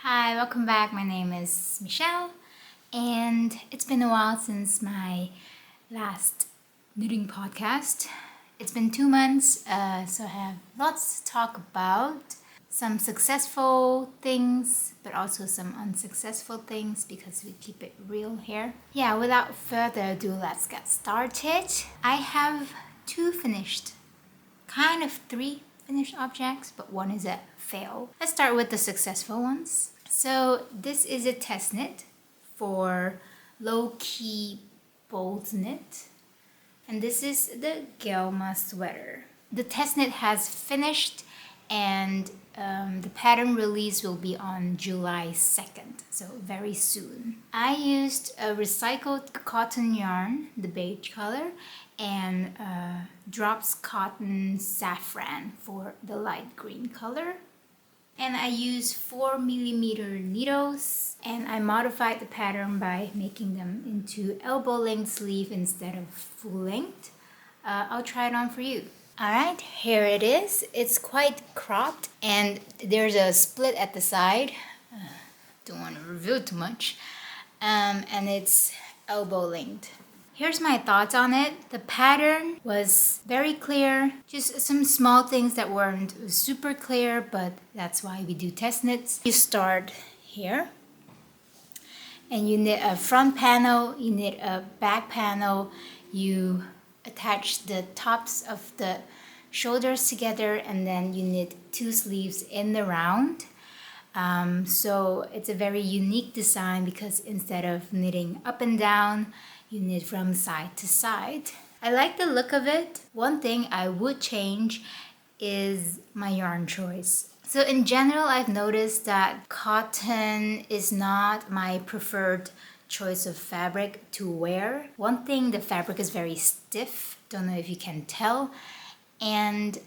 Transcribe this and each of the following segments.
Hi, welcome back. My name is Michelle, and it's been a while since my last knitting podcast. It's been 2 months, so I have lots to talk about. Some successful things, but also some unsuccessful things because we keep it real here. Yeah, without further ado, let's get started. I have three finished objects, but one is a fail. Let's start with the successful ones. So this is a test knit for low-key bold knit, and this is the Gelma sweater. The test knit has finished, and the pattern release will be on July 2nd, so very soon. I used a recycled cotton yarn, the beige color, and drops cotton saffron for the light green color. And I used 4mm needles, and I modified the pattern by making them into elbow length sleeve instead of full length. I'll try it on for you. Alright, here it is. It's quite cropped and there's a split at the side. Don't want to reveal too much. And it's elbow length. Here's my thoughts on it. The pattern was very clear, just some small things that weren't super clear, but that's why we do test knits. You start here and you knit a front panel, you knit a back panel, you attach the tops of the shoulders together, and then you knit 2 sleeves in the round. So it's a very unique design because instead of knitting up and down, you knit from side to side. I like the look of it. One thing I would change is my yarn choice. So in general, I've noticed that cotton is not my preferred choice of fabric to wear. One thing, the fabric is very stiff. Don't know if you can tell. And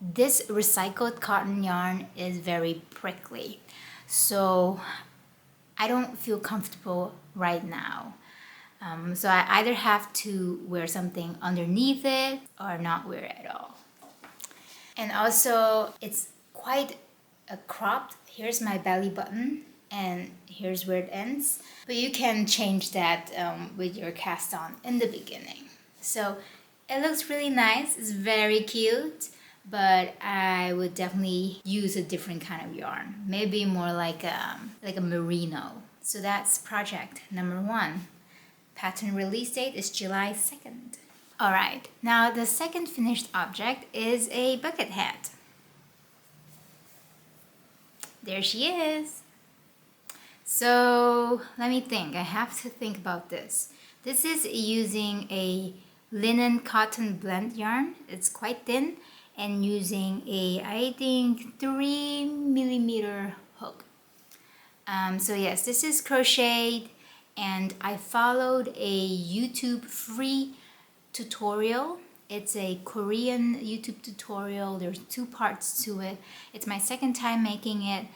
this recycled cotton yarn is very prickly. So I don't feel comfortable right now. So I either have to wear something underneath it or not wear it at all. And also it's quite cropped. Here's my belly button and here's where it ends. But you can change that with your cast on in the beginning. So it looks really nice. It's very cute, but I would definitely use a different kind of yarn. Maybe more like a merino. So that's project number 1. Pattern release date is July 2nd. Alright, now the second finished object is a bucket hat. There she is. So let me think. I have to think about this. This is using a linen cotton blend yarn. It's quite thin, and using a, I think, 3mm hook. So yes, this is crocheted, and I followed a YouTube free tutorial. It's a Korean YouTube tutorial. There's 2 parts to it. It's my second time making it,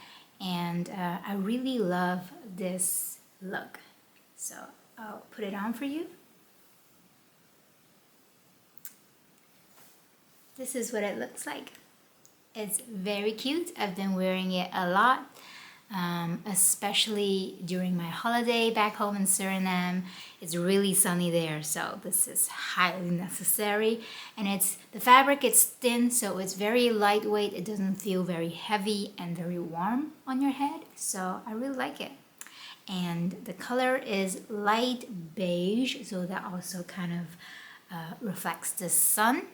and I really love this look. So I'll put it on for you. This is what it looks like. It's very cute. I've been wearing it a lot. Especially during my holiday back home in Suriname. It's really sunny there, so this is highly necessary. And the fabric is thin, so it's very lightweight. It doesn't feel very heavy and very warm on your head, so I really like it. And the color is light beige, so that also kind of reflects the sun.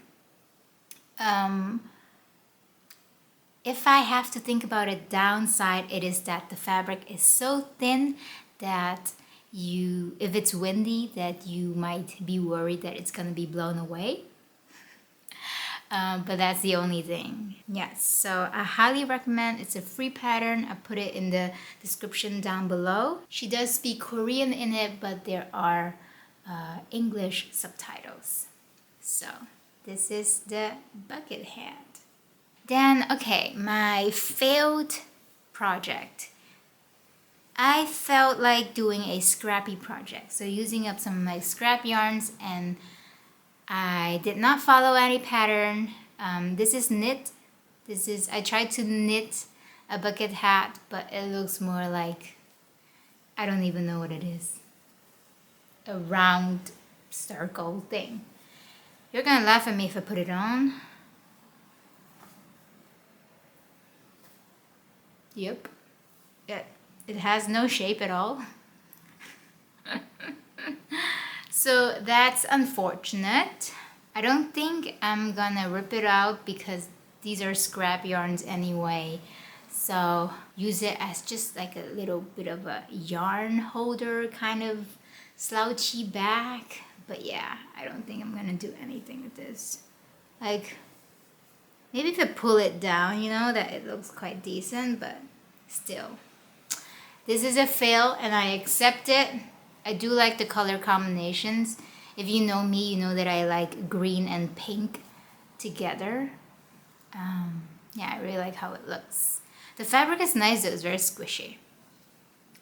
If I have to think about a downside, it is that the fabric is so thin that if it's windy, that you might be worried that it's going to be blown away. But that's the only thing. Yes, so I highly recommend. It's a free pattern. I put it in the description down below. She does speak Korean in it, but there are English subtitles. So this is the bucket hat. Then, okay, my failed project. I felt like doing a scrappy project. So using up some of my scrap yarns, and I did not follow any pattern. This is knit. I tried to knit a bucket hat, but it looks more like, I don't even know what it is. A round circle thing. You're gonna laugh at me if I put it on. Yep. It has no shape at all. So that's unfortunate. I don't think I'm gonna rip it out because these are scrap yarns anyway. So use it as just like a little bit of a yarn holder kind of slouchy bag. But yeah, I don't think I'm gonna do anything with this. Like, maybe if I pull it down, you know, that it looks quite decent, but still. This is a fail and I accept it. I do like the color combinations. If you know me, you know that I like green and pink together. Yeah, I really like how it looks. The fabric is nice, though. It's very squishy.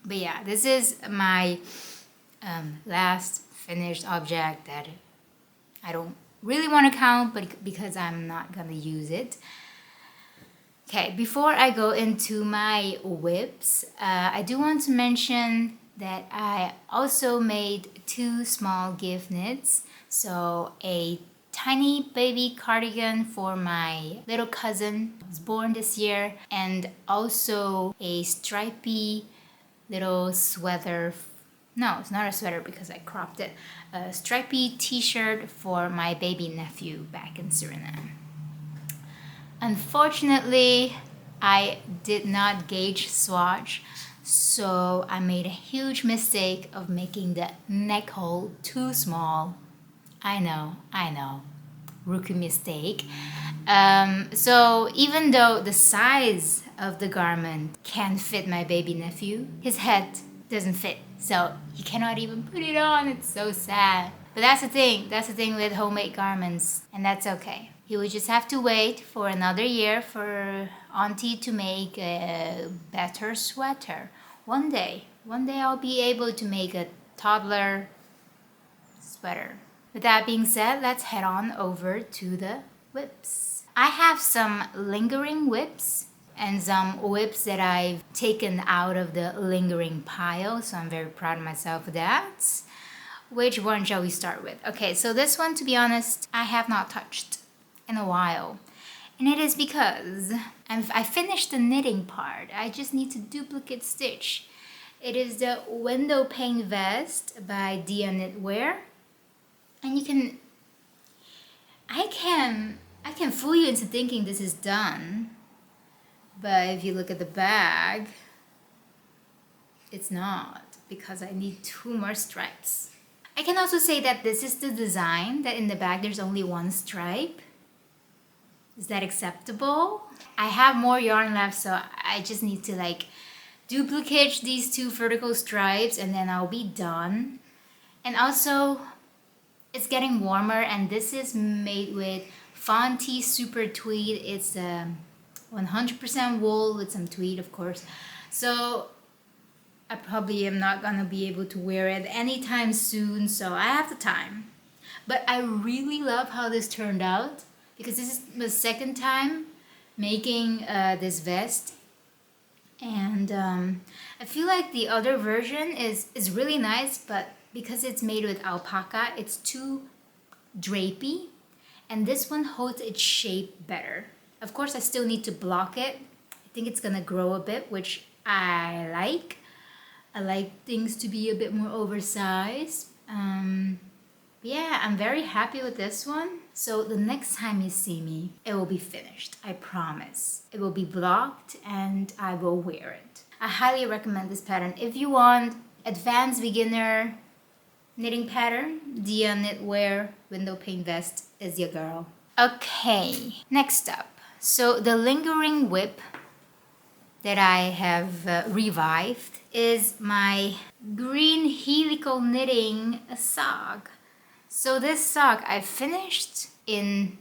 But yeah, this is my last finished object that I don't really want to count, but because I'm not going to use it. Okay, before I go into my whips, I do want to mention that I also made 2 small gift knits. So a tiny baby cardigan for my little cousin who was born this year, and also a stripy little sweater. No, it's not a sweater because I cropped it. A stripy t-shirt for my baby nephew back in Suriname. Unfortunately, I did not gauge swatch, so I made a huge mistake of making the neck hole too small. I know, rookie mistake. So even though the size of the garment can fit my baby nephew, his head doesn't fit, so he cannot even put it on. It's so sad. But that's the thing with homemade garments, and that's okay. He would just have to wait for another year for Auntie to make a better sweater. One day I'll be able to make a toddler sweater. With that being said, let's head on over to the whips. I have some lingering whips and some whips that I've taken out of the lingering pile, so I'm very proud of myself for that. Which one shall we start with? Okay, so this one, to be honest, I have not touched in a while. And it is because I finished the knitting part. I just need to duplicate stitch. It is the Windowpane Vest by knitwear. And I can fool you into thinking this is done. But if you look at the bag, it's not, because I need 2 more stripes. I can also say that this is the design, that in the bag there's only 1 stripe. Is that acceptable? I have more yarn left, so I just need to like duplicate these 2 vertical stripes and then I'll be done. And also, it's getting warmer, and this is made with Fonty Super Tweed. It's 100% wool with some tweed, of course. So I probably am not gonna be able to wear it anytime soon, so I have the time. But I really love how this turned out, because this is the second time making this vest. And I feel like the other version is really nice, but because it's made with alpaca, it's too drapey. And this one holds its shape better. Of course, I still need to block it. I think it's gonna grow a bit, which I like. I like things to be a bit more oversized. Yeah, I'm very happy with this one. So the next time you see me, it will be finished, I promise. It will be blocked and I will wear it. I highly recommend this pattern. If you want advanced beginner knitting pattern, Dia Knitwear Windowpane Vest is your girl. Okay, next up. So the lingering whip that I have revived is my green helical knitting sock. So this sock I finished in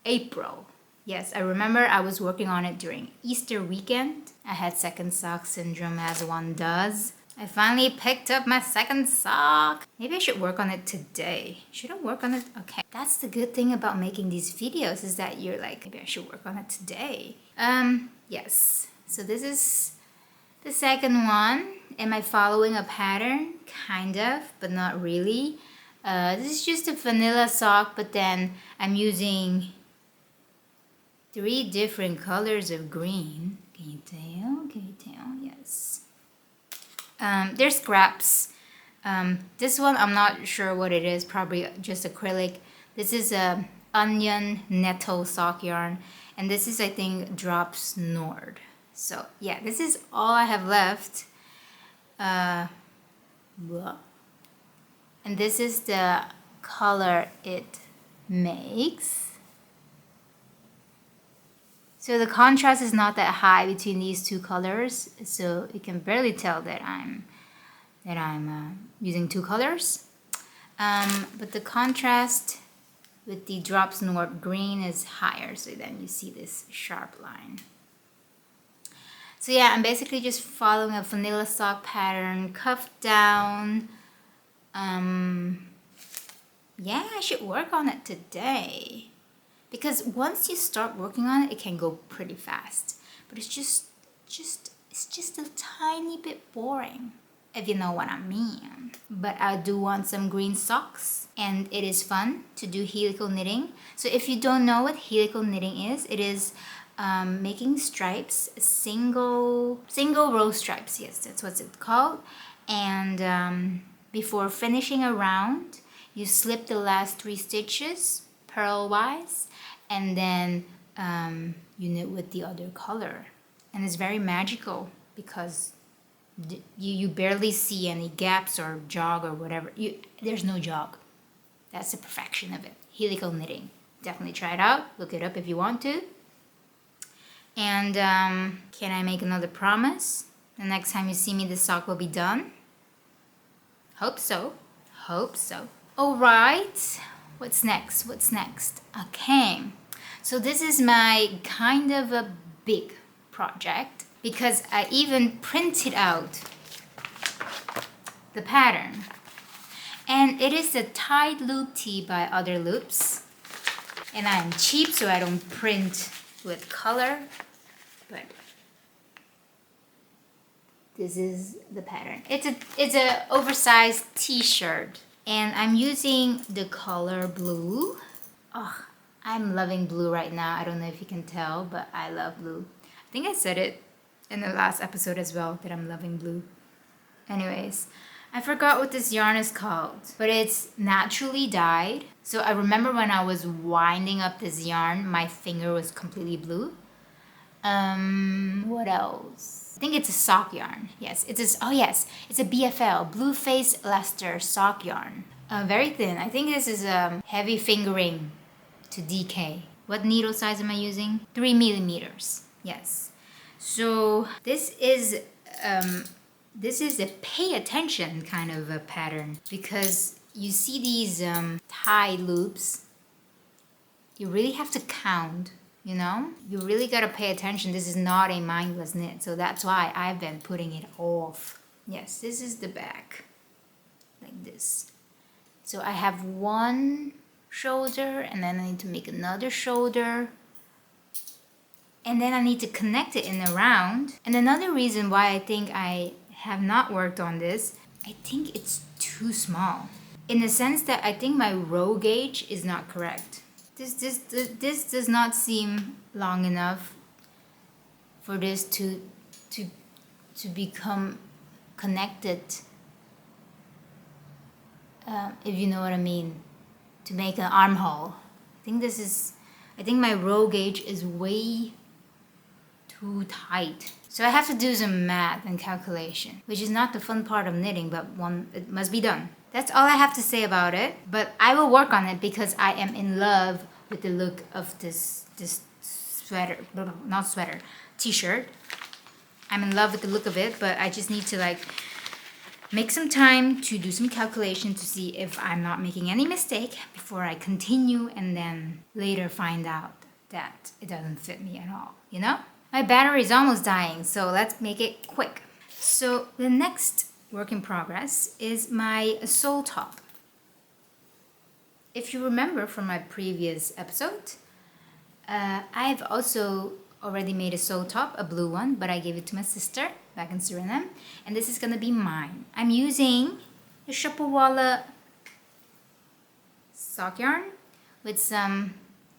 April. Yes, I remember I was working on it during Easter weekend. I had second sock syndrome, as one does. I finally picked up my second sock. Maybe I should work on it today. Should I work on it? Okay. That's the good thing about making these videos, is that you're like, maybe I should work on it today. Yes. So this is the second one. Am I following a pattern? Kind of, but not really. This is just a vanilla sock, but then I'm using 3 different colors of green. Can you tell? Can you tell? Yes. They're scraps. This one, I'm not sure what it is. Probably just acrylic. This is a onion nettle sock yarn. And this is, I think, Drops Nord. So, yeah, this is all I have left. And this is the color it makes. So the contrast is not that high between these 2 colors, so you can barely tell that I'm using 2 colors. But the contrast with the Drops Nord green is higher, so then you see this sharp line. So yeah, I'm basically just following a vanilla sock pattern, cuff down. Yeah, I should work on it today. Because once you start working on it, it can go pretty fast. But it's just a tiny bit boring, if you know what I mean. But I do want some green socks, and it is fun to do helical knitting. So if you don't know what helical knitting is, it is making stripes, single row stripes. Yes, that's what it's called. And before finishing a round, you slip the last 3 stitches purlwise, and then you knit with the other color. And it's very magical because you barely see any gaps or jog or whatever. There's no jog. That's the perfection of it. Helical knitting. Definitely try it out. Look it up if you want to. And can I make another promise? The next time you see me, this sock will be done. Hope so. Hope so. All right. What's next? What's next? Okay. So this is my kind of a big project because I even printed out the pattern. And it is the Tied Loop Tee by Otherloops. And I'm cheap, so I don't print with color. But this is the pattern. It's a oversized t-shirt. And I'm using the color blue. Oh, I'm loving blue right now. I don't know if you can tell, but I love blue. I think I said it in the last episode as well, that I'm loving blue. Anyways, I forgot what this yarn is called, but it's naturally dyed. So I remember when I was winding up this yarn, my finger was completely blue. What else? I think it's a sock yarn. Yes, it's a BFL, Blue Face Leicester sock yarn. Very thin. I think this is heavy fingering to DK. What needle size am I using? 3 millimeters. Yes. So this is a pay attention kind of a pattern because you see these tie loops. You really have to count. You know, you really gotta pay attention. This is not a mindless knit, so that's why I've been putting it off. Yes, this is the back, like this. So I have one shoulder, and then I need to make another shoulder, and then I need to connect it in a round. And another reason why I think I have not worked on this, I think it's too small, in the sense that I think my row gauge is not correct. This does not seem long enough for this to become connected, if you know what I mean, to make an armhole. I think my row gauge is way too tight. So I have to do some math and calculation, which is not the fun part of knitting, but it must be done. That's all I have to say about it, but I will work on it because I am in love with the look of this sweater, not sweater, t-shirt. I'm in love with the look of it, but I just need to make some time to do some calculation to see if I'm not making any mistake before I continue and then later find out that it doesn't fit me at all, you know? My battery is almost dying, so let's make it quick. So the next work in progress is my sole top. If you remember from my previous episode, I've also already made a sew top, a blue one, but I gave it to my sister back in Suriname. And this is gonna be mine. I'm using the Shopawala sock yarn with some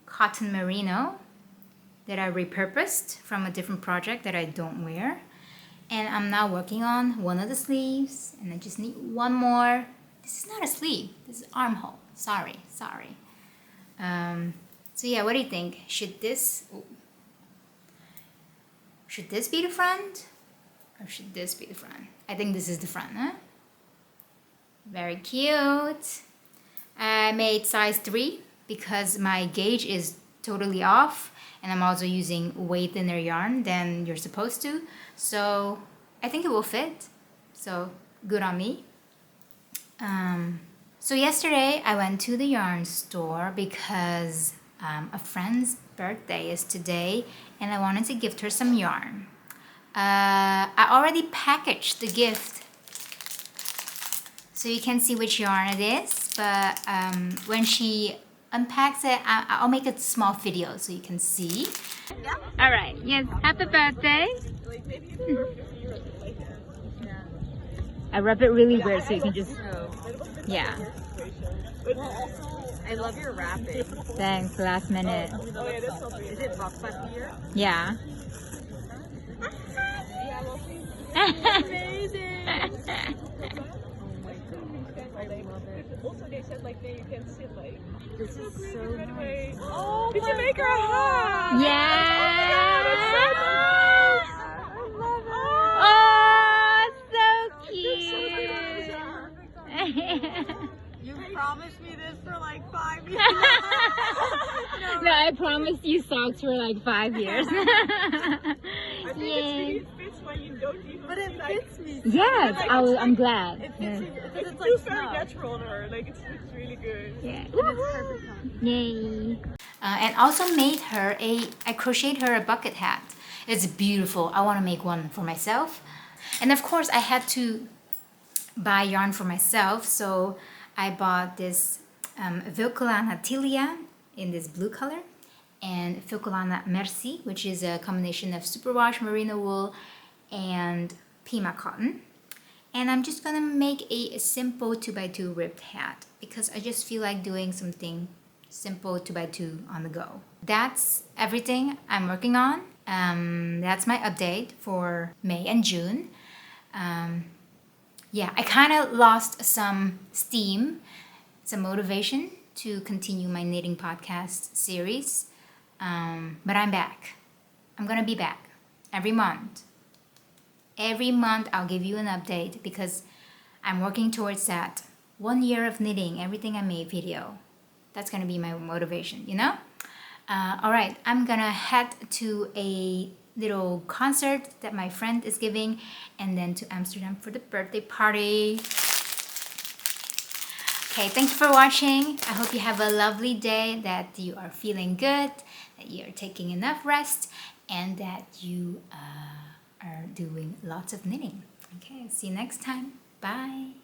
cotton merino that I repurposed from a different project that I don't wear. And I'm now working on one of the sleeves, and I just need one more. This is not a sleeve, this is armhole. Sorry. So yeah, what do you think? Should this be the front? Or should this be the front? I think this is the front, huh? Very cute. I made size 3 because my gauge is totally off, and I'm also using way thinner yarn than you're supposed to. So I think it will fit. So good on me. So yesterday I went to the yarn store because a friend's birthday is today, and I wanted to gift her some yarn. I already packaged the gift, so you can see which yarn it is, but when she unpacks it, I'll make a small video so you can see. All right, yes, happy birthday. I rub it really weird so you can just, yeah. I love your wrapping. Thanks, last minute. Oh yeah, that's so pretty. Is it box back here? Yeah. Amazing! Oh my gosh, I love it. Also, they said like there you can sit like. This is so nice. Oh, did you make her a hug? Yeah. Oh my god, that's so nice. Oh, so cute. You promised me this for like 5 years. No, I promised you socks for like 5 years. I think it fits when you don't even. But it fits me. Yes, like, I'm glad. It fits me because it's like very natural on her. Like it's really good. Yeah. And it's perfect. Yay. And also made her I crocheted her a bucket hat. It's beautiful. I want to make one for myself. And of course I had to buy yarn for myself, so I bought this Vilcolana Tilia in this blue color and Vilcolana Merci, which is a combination of superwash merino wool and Pima cotton. And I'm just gonna make a simple 2x2 ribbed hat because I just feel like doing something simple 2x2 on the go. That's everything I'm working on. That's my update for May and June. Yeah, I kind of lost some steam, some motivation to continue my knitting podcast series, but I'm back. I'm gonna be back every month. Every month I'll give you an update because I'm working towards that 1 year of knitting everything I made video. That's gonna be my motivation, you know? All right, I'm gonna head to a little concert that my friend is giving, and then to Amsterdam for the birthday party. Okay, thank you for watching. I hope you have a lovely day, that you are feeling good, that you are taking enough rest, and that you are doing lots of knitting. Okay, see you next time. Bye.